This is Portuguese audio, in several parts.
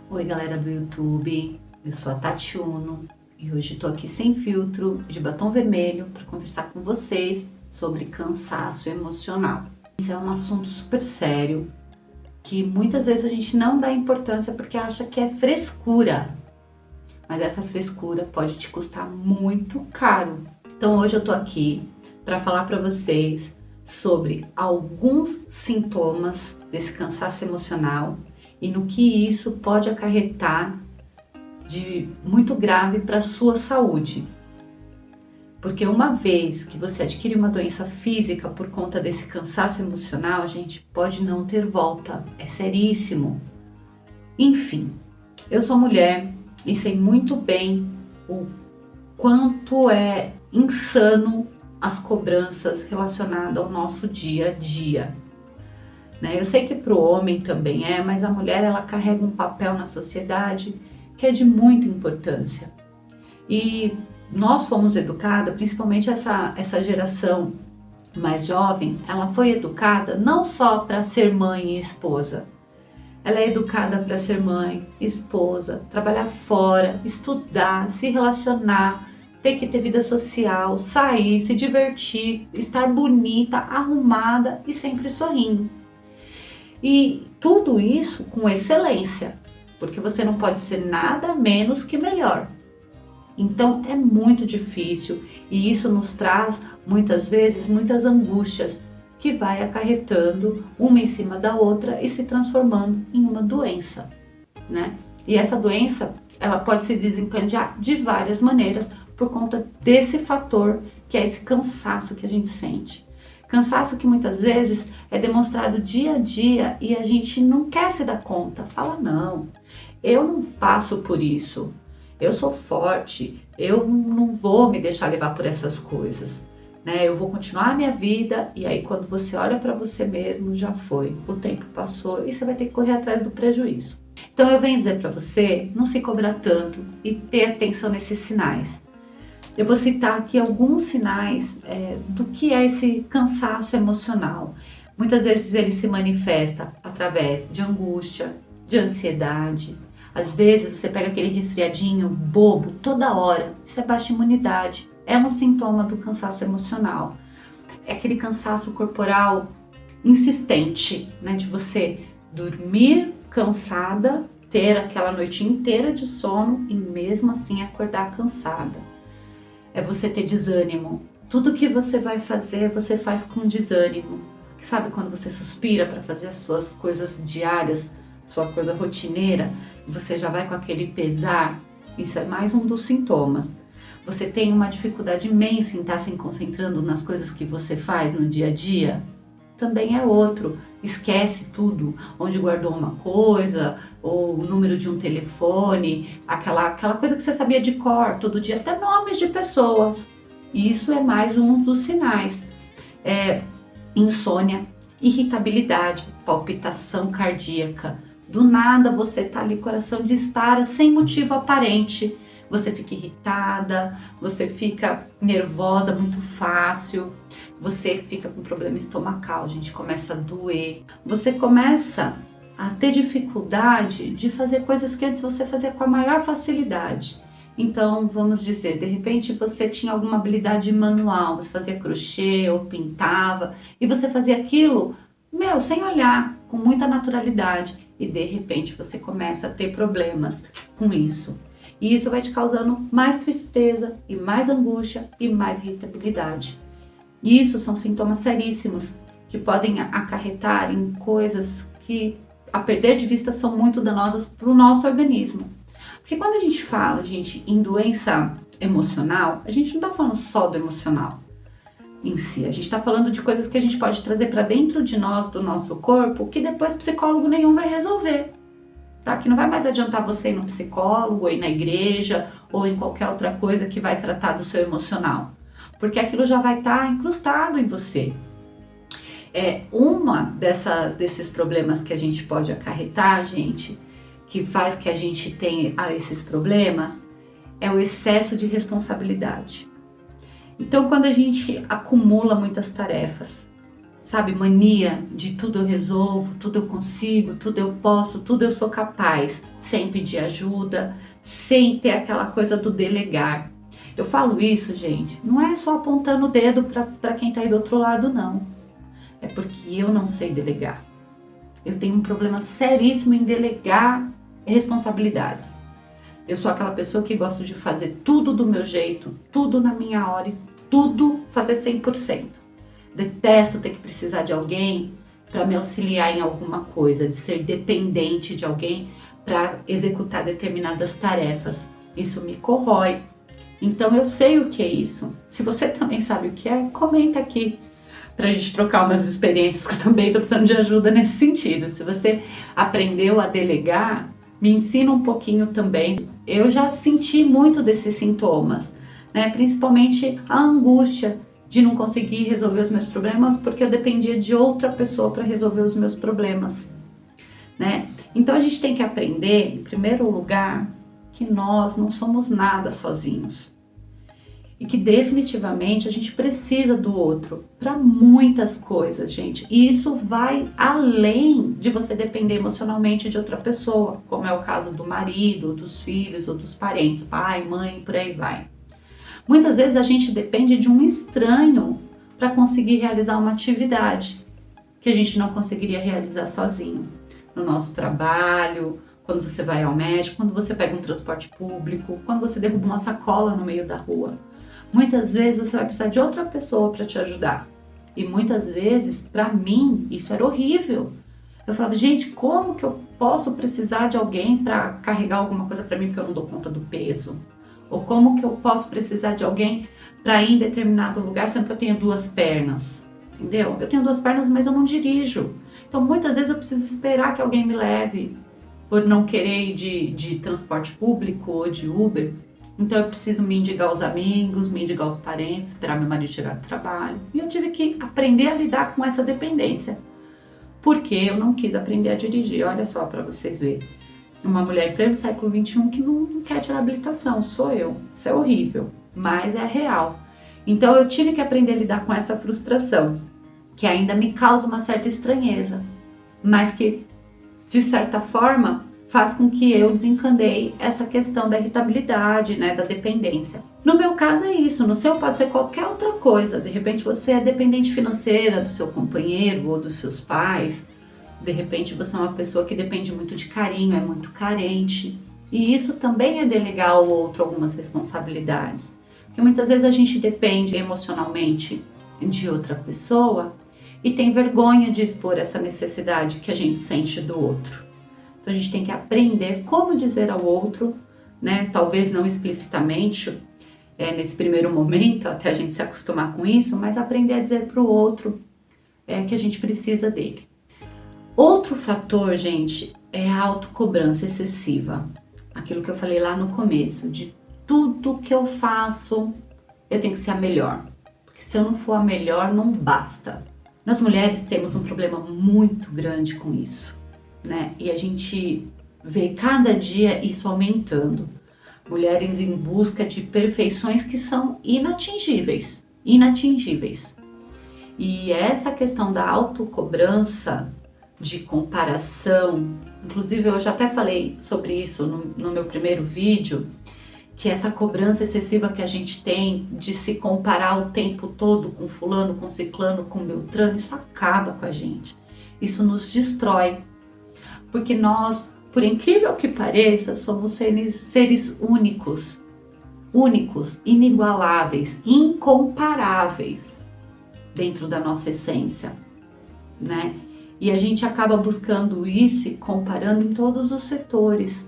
Oi galera do YouTube, eu sou a Tati Uno e hoje estou aqui sem filtro, de batom vermelho, para conversar com vocês sobre cansaço emocional. Esse é um assunto super sério, que muitas vezes a gente não dá importância porque acha que é frescura, mas essa frescura pode te custar muito caro. Então hoje eu tô aqui para falar para vocês sobre alguns sintomas desse cansaço emocional e no que isso pode acarretar de muito grave para a sua saúde. Porque uma vez que você adquire uma doença física por conta desse cansaço emocional, gente, pode não ter volta, é seríssimo. Enfim, eu sou mulher e sei muito bem o quanto é insano as cobranças relacionadas ao nosso dia a dia. Eu sei que para o homem também é, mas a mulher ela carrega um papel na sociedade que é de muita importância. E nós fomos educadas, principalmente essa geração mais jovem, ela foi educada não só para ser mãe e esposa. Ela é educada para ser mãe, esposa, trabalhar fora, estudar, se relacionar, ter que ter vida social, sair, se divertir, estar bonita, arrumada e sempre sorrindo. E tudo isso com excelência, porque você não pode ser nada menos que melhor. Então é muito difícil e isso nos traz muitas vezes muitas angústias que vai acarretando uma em cima da outra e se transformando em uma doença, né? E essa doença ela pode se desencadear de várias maneiras por conta desse fator que é esse cansaço que a gente sente. Cansaço que muitas vezes é demonstrado dia a dia e a gente não quer se dar conta. Fala, não, eu não passo por isso, eu sou forte, eu não vou me deixar levar por essas coisas, né? Eu vou continuar a minha vida e aí quando você olha para você mesmo, já foi, o tempo passou e você vai ter que correr atrás do prejuízo. Então eu venho dizer para você, não se cobrar tanto e ter atenção nesses sinais. Eu vou citar aqui alguns sinais do que é esse cansaço emocional. Muitas vezes ele se manifesta através de angústia, de ansiedade. Às vezes você pega aquele resfriadinho bobo toda hora, isso é baixa imunidade, é um sintoma do cansaço emocional. É aquele cansaço corporal insistente, né, de você dormir cansada, ter aquela noite inteira de sono e mesmo assim acordar cansada. É você ter desânimo. Tudo que você vai fazer, você faz com desânimo. Sabe quando você suspira para fazer as suas coisas diárias, sua coisa rotineira, e você já vai com aquele pesar? Isso é mais um dos sintomas. Você tem uma dificuldade imensa em estar se concentrando nas coisas que você faz no dia a dia? Também é outro. Esquece tudo, onde guardou uma coisa, ou o número de um telefone, aquela coisa que você sabia de cor todo dia, até nomes de pessoas. Isso é mais um dos sinais. Insônia, irritabilidade, palpitação cardíaca. Do nada você tá ali, coração dispara sem motivo aparente. Você fica irritada, você fica nervosa muito fácil, você fica com problema estomacal, gente, começa a doer. Você começa a ter dificuldade de fazer coisas que antes você fazia com a maior facilidade. Então, vamos dizer, de repente você tinha alguma habilidade manual, você fazia crochê ou pintava, e você fazia aquilo, sem olhar, com muita naturalidade, e de repente você começa a ter problemas com isso. E isso vai te causando mais tristeza e mais angústia e mais irritabilidade. E isso são sintomas seríssimos que podem acarretar em coisas que, a perder de vista, são muito danosas para o nosso organismo. Porque quando a gente fala, gente, em doença emocional, a gente não está falando só do emocional em si. A gente está falando de coisas que a gente pode trazer para dentro de nós, do nosso corpo, que depois psicólogo nenhum vai resolver. Tá? Que não vai mais adiantar você ir no psicólogo, ou ir na igreja, ou em qualquer outra coisa que vai tratar do seu emocional. Porque aquilo já vai estar incrustado em você. Uma desses problemas que a gente pode acarretar, gente, que faz que a gente tenha esses problemas, é o excesso de responsabilidade. Então, quando a gente acumula muitas tarefas, sabe, mania de tudo eu resolvo, tudo eu consigo, tudo eu posso, tudo eu sou capaz, sem pedir ajuda, sem ter aquela coisa do delegar. Eu falo isso, gente, não é só apontando o dedo para quem tá aí do outro lado, não. É porque eu não sei delegar. Eu tenho um problema seríssimo em delegar responsabilidades. Eu sou aquela pessoa que gosta de fazer tudo do meu jeito, tudo na minha hora e tudo fazer 100%. Detesto ter que precisar de alguém para me auxiliar em alguma coisa, de ser dependente de alguém para executar determinadas tarefas. Isso me corrói. Então eu sei o que é isso. Se você também sabe o que é, comenta aqui pra gente trocar umas experiências, que eu também tô precisando de ajuda nesse sentido. Se você aprendeu a delegar, me ensina um pouquinho também. Eu já senti muito desses sintomas, né? Principalmente a angústia de não conseguir resolver os meus problemas porque eu dependia de outra pessoa para resolver os meus problemas, né? Então a gente tem que aprender, em primeiro lugar, que nós não somos nada sozinhos e que definitivamente a gente precisa do outro para muitas coisas, gente. E isso vai além de você depender emocionalmente de outra pessoa, como é o caso do marido, dos filhos ou dos parentes, pai, mãe, por aí vai. Muitas vezes a gente depende de um estranho para conseguir realizar uma atividade que a gente não conseguiria realizar sozinho. No nosso trabalho, quando você vai ao médico, quando você pega um transporte público, quando você derruba uma sacola no meio da rua. Muitas vezes você vai precisar de outra pessoa para te ajudar. E muitas vezes, para mim, isso era horrível. Eu falava, gente, como que eu posso precisar de alguém para carregar alguma coisa para mim porque eu não dou conta do peso? Ou como que eu posso precisar de alguém para ir em determinado lugar sendo que eu tenho 2 pernas? Entendeu? Eu tenho 2 pernas, mas eu não dirijo. Então, muitas vezes eu preciso esperar que alguém me leve por não querer ir de transporte público ou de Uber. Então eu preciso me indicar aos amigos, me indicar aos parentes, esperar meu marido chegar do trabalho. E eu tive que aprender a lidar com essa dependência. Porque eu não quis aprender a dirigir. Olha só para vocês verem. Uma mulher em pleno século XXI que não quer tirar habilitação, sou eu. Isso é horrível, mas é real. Então eu tive que aprender a lidar com essa frustração, que ainda me causa uma certa estranheza, mas que, de certa forma, faz com que eu desencadeie essa questão da irritabilidade, né, da dependência. No meu caso é isso, no seu pode ser qualquer outra coisa. De repente você é dependente financeira do seu companheiro ou dos seus pais. De repente você é uma pessoa que depende muito de carinho, é muito carente. E isso também é delegar ao outro algumas responsabilidades. Porque muitas vezes a gente depende emocionalmente de outra pessoa e tem vergonha de expor essa necessidade que a gente sente do outro. Então a gente tem que aprender como dizer ao outro, né? Talvez não explicitamente, nesse primeiro momento, até a gente se acostumar com isso, mas aprender a dizer para o outro que a gente precisa dele. Outro fator, gente, é a autocobrança excessiva. Aquilo que eu falei lá no começo, de tudo que eu faço, eu tenho que ser a melhor. Porque se eu não for a melhor, não basta. Nós mulheres temos um problema muito grande com isso, né? E a gente vê cada dia isso aumentando. Mulheres em busca de perfeições que são inatingíveis. E essa questão da autocobrança, de comparação, inclusive eu já até falei sobre isso no meu primeiro vídeo, que essa cobrança excessiva que a gente tem de se comparar o tempo todo com fulano, com ciclano, com beltrano, isso acaba com a gente, isso nos destrói, porque nós, por incrível que pareça, somos seres únicos, inigualáveis, incomparáveis dentro da nossa essência, né? E a gente acaba buscando isso e comparando em todos os setores,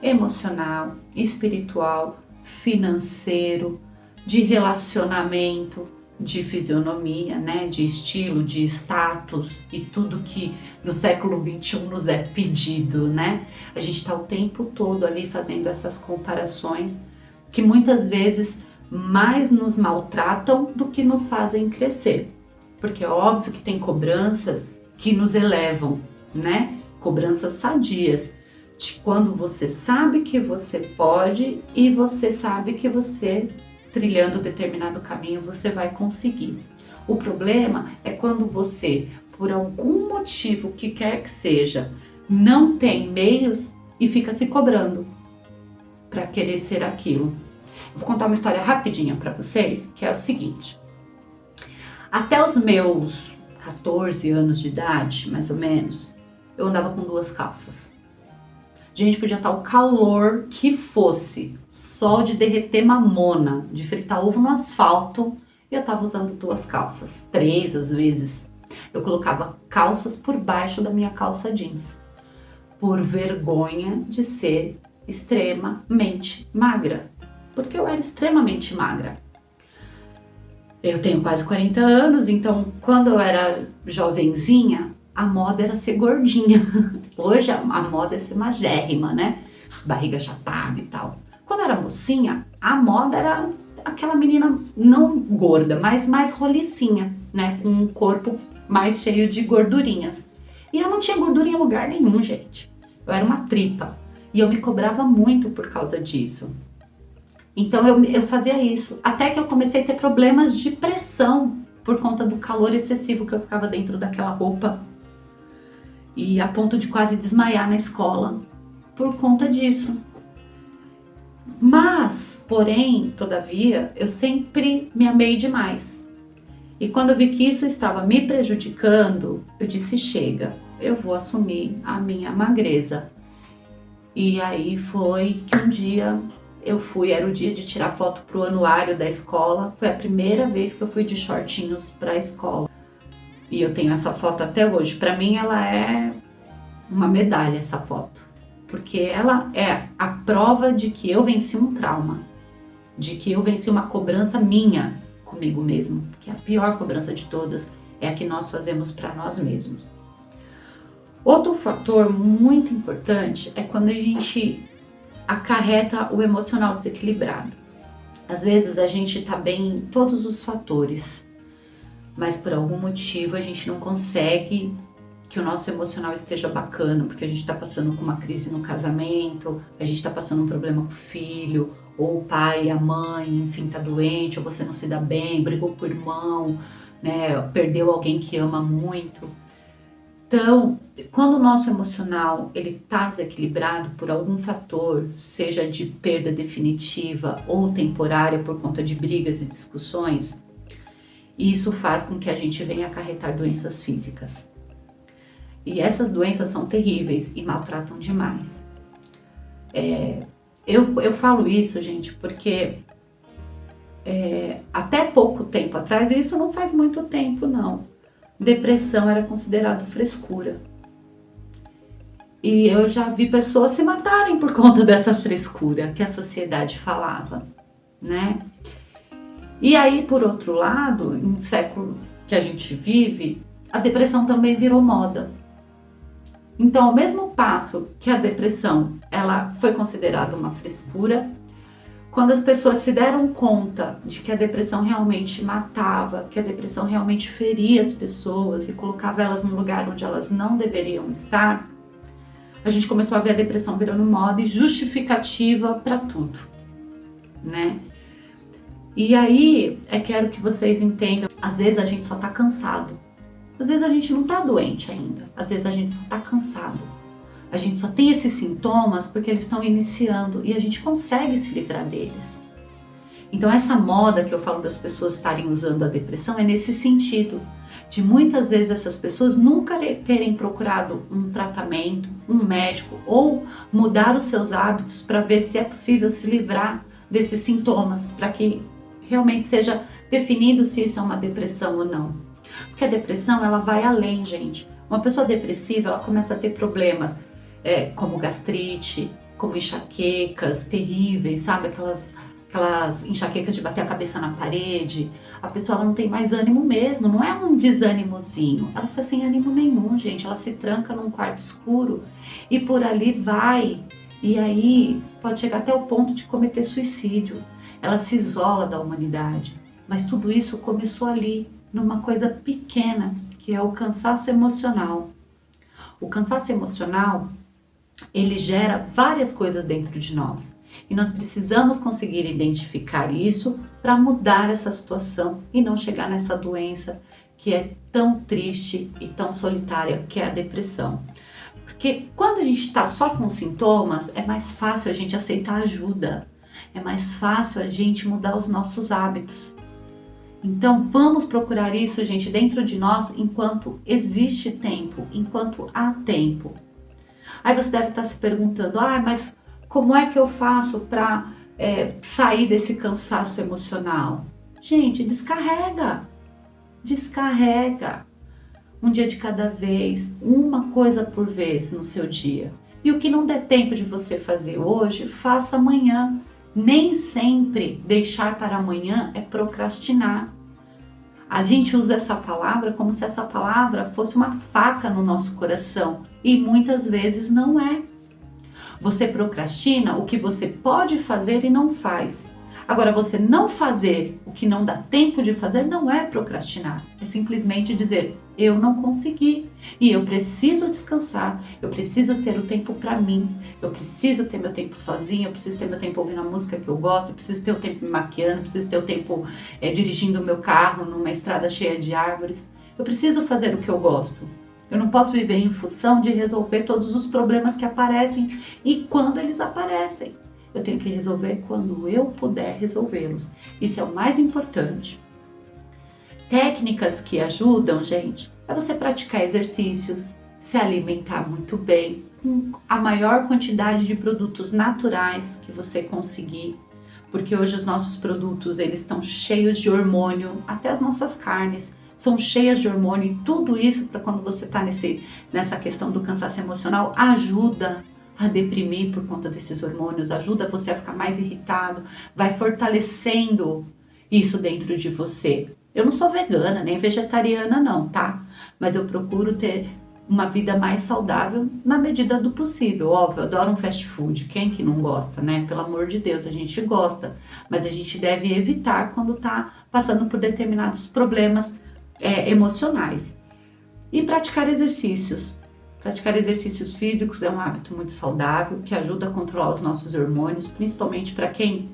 emocional, espiritual, financeiro, de relacionamento, de fisionomia, né, de estilo, de status e tudo que no século XXI nos é pedido, né? A gente está o tempo todo ali fazendo essas comparações que muitas vezes mais nos maltratam do que nos fazem crescer. Porque é óbvio que tem cobranças que nos elevam, né? Cobranças sadias, de quando você sabe que você pode e você sabe que você, trilhando determinado caminho, você vai conseguir. O problema é quando você, por algum motivo que quer que seja, não tem meios e fica se cobrando para querer ser aquilo. Eu vou contar uma história rapidinha para vocês, que é o seguinte. Até os meus 14 anos de idade, mais ou menos, eu andava com 2 calças. Gente, podia estar o calor que fosse, sol de derreter mamona, de fritar ovo no asfalto, e eu tava usando 2 calças, 3 às vezes. Eu colocava calças por baixo da minha calça jeans, por vergonha de ser extremamente magra, porque eu era extremamente magra. Eu tenho quase 40 anos, então quando eu era jovenzinha, a moda era ser gordinha. Hoje a moda é ser magérrima, né? Barriga achatada e tal. Quando eu era mocinha, a moda era aquela menina não gorda, mas mais rolicinha, né? Com um corpo mais cheio de gordurinhas. E eu não tinha gordura em lugar nenhum, gente. Eu era uma tripa. E eu me cobrava muito por causa disso. Então eu fazia isso. Até que eu comecei a ter problemas de pressão por conta do calor excessivo que eu ficava dentro daquela roupa. E a ponto de quase desmaiar na escola por conta disso. Mas, porém, todavia, eu sempre me amei demais. E quando eu vi que isso estava me prejudicando, eu disse, chega, eu vou assumir a minha magreza. E aí foi que um dia eu fui, era o dia de tirar foto pro anuário da escola, foi a primeira vez que eu fui de shortinhos pra escola. E eu tenho essa foto até hoje. Pra mim ela é uma medalha, essa foto. Porque ela é a prova de que eu venci um trauma. De que eu venci uma cobrança minha comigo mesmo. Que a pior cobrança de todas é a que nós fazemos pra nós mesmos. Outro fator muito importante é quando a gente acarreta o emocional desequilibrado. Às vezes a gente tá bem em todos os fatores, mas por algum motivo a gente não consegue que o nosso emocional esteja bacana, porque a gente tá passando com uma crise no casamento, a gente tá passando um problema com o filho, ou o pai, a mãe, enfim, tá doente, ou você não se dá bem, brigou com o irmão, né, perdeu alguém que ama muito. Então, quando o nosso emocional ele tá desequilibrado por algum fator, seja de perda definitiva ou temporária por conta de brigas e discussões, isso faz com que a gente venha acarretar doenças físicas. E essas doenças são terríveis e maltratam demais. Eu falo isso, gente, porque até pouco tempo atrás, e isso não faz muito tempo não, depressão era considerado frescura. E eu já vi pessoas se matarem por conta dessa frescura que a sociedade falava, né? E aí, por outro lado, no século que a gente vive, a depressão também virou moda. Então, ao mesmo passo que a depressão ela foi considerada uma frescura, quando as pessoas se deram conta de que a depressão realmente matava, que a depressão realmente feria as pessoas e colocava elas num lugar onde elas não deveriam estar, a gente começou a ver a depressão virando moda e justificativa para tudo, né? E aí, quero que vocês entendam, às vezes a gente só tá cansado, às vezes a gente não tá doente ainda, às vezes a gente só tá cansado. A gente só tem esses sintomas porque eles estão iniciando e a gente consegue se livrar deles. Então essa moda que eu falo das pessoas estarem usando a depressão é nesse sentido, de muitas vezes essas pessoas nunca terem procurado um tratamento, um médico ou mudar os seus hábitos para ver se é possível se livrar desses sintomas, para que realmente seja definido se isso é uma depressão ou não. Porque a depressão ela vai além, gente. Uma pessoa depressiva ela começa a ter problemas como gastrite, como enxaquecas terríveis, sabe? Aquelas enxaquecas de bater a cabeça na parede. A pessoa ela não tem mais ânimo mesmo, não é um desânimozinho. Ela fica sem ânimo nenhum, gente. Ela se tranca num quarto escuro e por ali vai. E aí pode chegar até o ponto de cometer suicídio. Ela se isola da humanidade. Mas tudo isso começou ali, numa coisa pequena, que é o cansaço emocional. O cansaço emocional ele gera várias coisas dentro de nós. E nós precisamos conseguir identificar isso para mudar essa situação e não chegar nessa doença que é tão triste e tão solitária, que é a depressão. Porque quando a gente está só com sintomas, é mais fácil a gente aceitar ajuda, é mais fácil a gente mudar os nossos hábitos. Então vamos procurar isso, gente, dentro de nós enquanto existe tempo, enquanto há tempo. Aí você deve estar se perguntando, mas como é que eu faço para sair desse cansaço emocional? Gente, descarrega. Um dia de cada vez, uma coisa por vez no seu dia. E o que não der tempo de você fazer hoje, faça amanhã. Nem sempre deixar para amanhã é procrastinar. A gente usa essa palavra como se essa palavra fosse uma faca no nosso coração e muitas vezes não é. Você procrastina o que você pode fazer e não faz. Agora, você não fazer o que não dá tempo de fazer não é procrastinar. É simplesmente dizer, eu não consegui e eu preciso descansar, eu preciso ter o tempo para mim, eu preciso ter meu tempo sozinho, eu preciso ter meu tempo ouvindo a música que eu gosto, eu preciso ter o tempo me maquiando, eu preciso ter o tempo dirigindo o meu carro numa estrada cheia de árvores. Eu preciso fazer o que eu gosto. Eu não posso viver em função de resolver todos os problemas que aparecem e quando eles aparecem. Eu tenho que resolver quando eu puder resolvê-los. Isso é o mais importante. Técnicas que ajudam, gente, é você praticar exercícios, se alimentar muito bem, com a maior quantidade de produtos naturais que você conseguir. Porque hoje os nossos produtos, eles estão cheios de hormônio, até as nossas carnes são cheias de hormônio. E tudo isso, para quando você está nessa questão do cansaço emocional, ajuda a deprimir por conta desses hormônios, ajuda você a ficar mais irritado, vai fortalecendo isso dentro de você. Eu não sou vegana, nem vegetariana não, tá? Mas eu procuro ter uma vida mais saudável na medida do possível. Óbvio, eu adoro um fast food, quem que não gosta, né? Pelo amor de Deus, a gente gosta, mas a gente deve evitar quando tá passando por determinados problemas emocionais. E praticar exercícios. Praticar exercícios físicos é um hábito muito saudável, que ajuda a controlar os nossos hormônios, principalmente para quem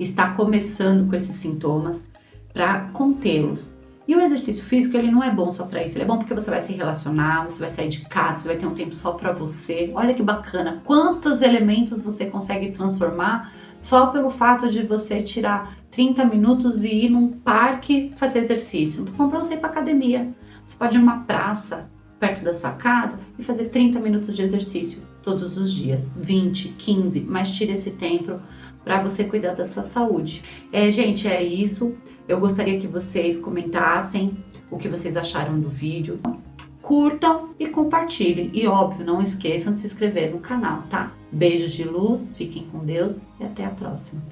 está começando com esses sintomas, para contê-los. E o exercício físico, ele não é bom só para isso, ele é bom porque você vai se relacionar, você vai sair de casa, você vai ter um tempo só para você. Olha que bacana, quantos elementos você consegue transformar só pelo fato de você tirar 30 minutos e ir num parque fazer exercício. Não tô falando para você ir para academia, você pode ir numa praça perto da sua casa e fazer 30 minutos de exercício todos os dias, 20, 15, mas tire esse tempo para você cuidar da sua saúde. Gente, é isso. Eu gostaria que vocês comentassem o que vocês acharam do vídeo. Curtam e compartilhem. E óbvio, não esqueçam de se inscrever no canal, tá? Beijos de luz, fiquem com Deus e até a próxima.